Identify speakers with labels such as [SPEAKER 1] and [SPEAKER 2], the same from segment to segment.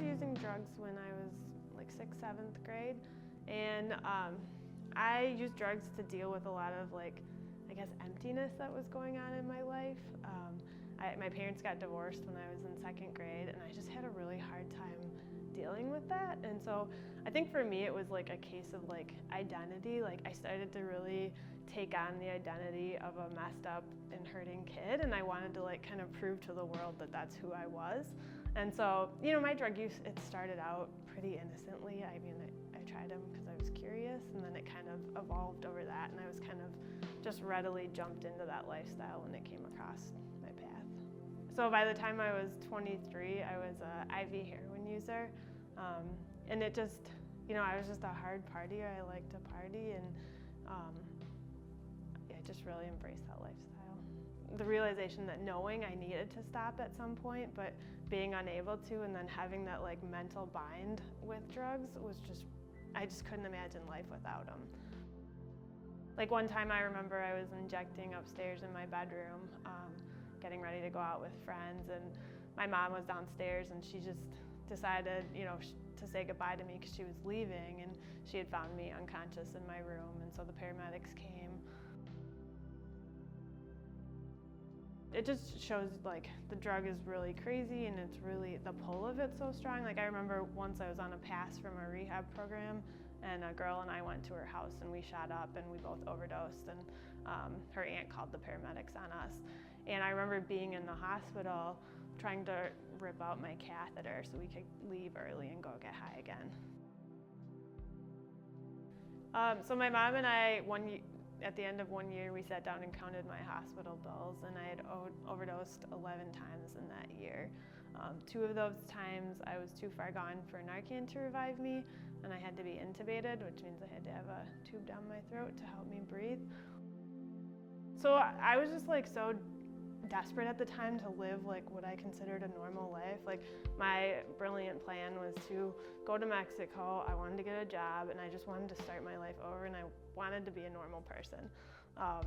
[SPEAKER 1] using drugs when I was like 6th, 7th grade, and I used drugs to deal with a lot of I guess emptiness that was going on in my life. My parents got divorced when I was in 2nd grade, and I just had a really hard time dealing with that. And so I think for me it was like a case of identity. I started to really take on the identity of a messed up and hurting kid, and I wanted to kind of prove to the world that that's who I was. And so, my drug use, it started out pretty innocently. I mean, I tried them because I was curious, and then it kind of evolved over that, and I was kind of just readily jumped into that lifestyle when it came across my path. So by the time I was 23, I was an IV heroin user, and it just, I was just a hard partier. I liked to party, and I just really embraced that lifestyle. The realization that knowing I needed to stop at some point, but being unable to, and then having that mental bind with drugs was just, I just couldn't imagine life without them. One time I remember I was injecting upstairs in my bedroom, getting ready to go out with friends, and my mom was downstairs, and she just decided, to say goodbye to me because she was leaving, and she had found me unconscious in my room, and so the paramedics came. It just shows the drug is really crazy, and it's really, the pull of it's so strong. I remember once I was on a pass from a rehab program, and a girl and I went to her house, and we shot up and we both overdosed, and her aunt called the paramedics on us. And I remember being in the hospital trying to rip out my catheter so we could leave early and go get high again. So my mom and I, at the end of 1 year, we sat down and counted my hospital bills, and I had overdosed 11 times in that year. 2 of those times I was too far gone for Narcan to revive me, and I had to be intubated, which means I had to have a tube down my throat to help me breathe. So I was just so desperate at the time to live what I considered a normal life. My brilliant plan was to go to Mexico. I wanted to get a job, and I just wanted to start my life over, and I wanted to be a normal person. I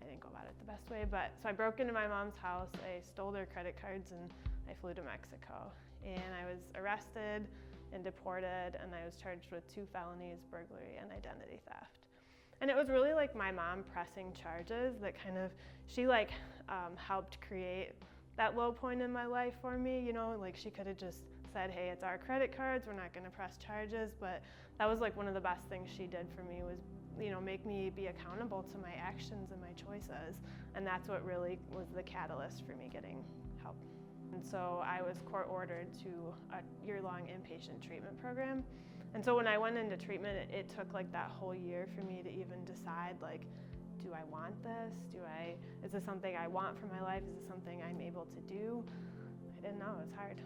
[SPEAKER 1] didn't go about it the best way, so I broke into my mom's house, I stole their credit cards, and I flew to Mexico. And I was arrested and deported, and I was charged with 2 felonies, burglary and identity theft. And it was really my mom pressing charges that she helped create that low point in my life for me, she could have just said, hey, it's our credit cards, we're not gonna press charges, but that was one of the best things she did for me was, make me be accountable to my actions and my choices. And that's what really was the catalyst for me getting help. And so I was court ordered to a year-long inpatient treatment program. And so when I went into treatment, it took that whole year for me to even decide, do I want this? Is this something I want for my life? Is this something I'm able to do? I didn't know, it was hard.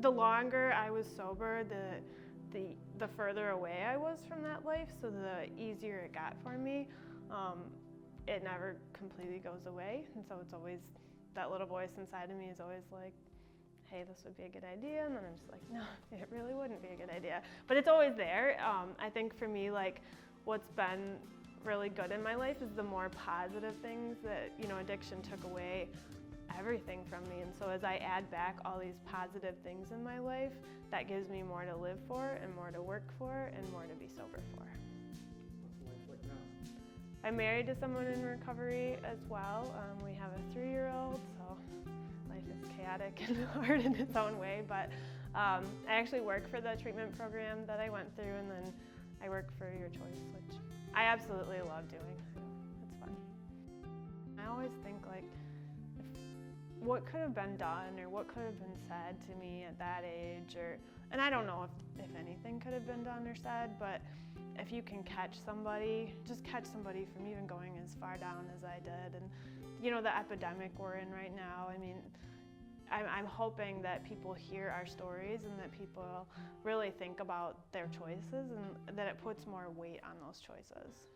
[SPEAKER 1] The longer I was sober, the further away I was from that life, so the easier it got for me. It never completely goes away, and so it's always, that little voice inside of me is always hey, this would be a good idea, and then I'm just no, it really wouldn't be a good idea. But it's always there. I think for me, what's been really good in my life is the more positive things that, addiction took away everything from me. And so as I add back all these positive things in my life, that gives me more to live for, and more to work for, and more to be sober for.
[SPEAKER 2] What's life like now?
[SPEAKER 1] I'm married to someone in recovery as well. We have a 3-year-old, so life is chaotic and hard in its own way, but I actually work for the treatment program that I went through, and then I work for Your Choice, which I absolutely love doing. It's fun. I always think what could have been done, or what could have been said to me at that age, and I don't know if anything could have been done or said, but if you can catch somebody, just catch somebody from even going as far down as I did. And the epidemic we're in right now, I mean, I'm hoping that people hear our stories, and that people really think about their choices, and that it puts more weight on those choices.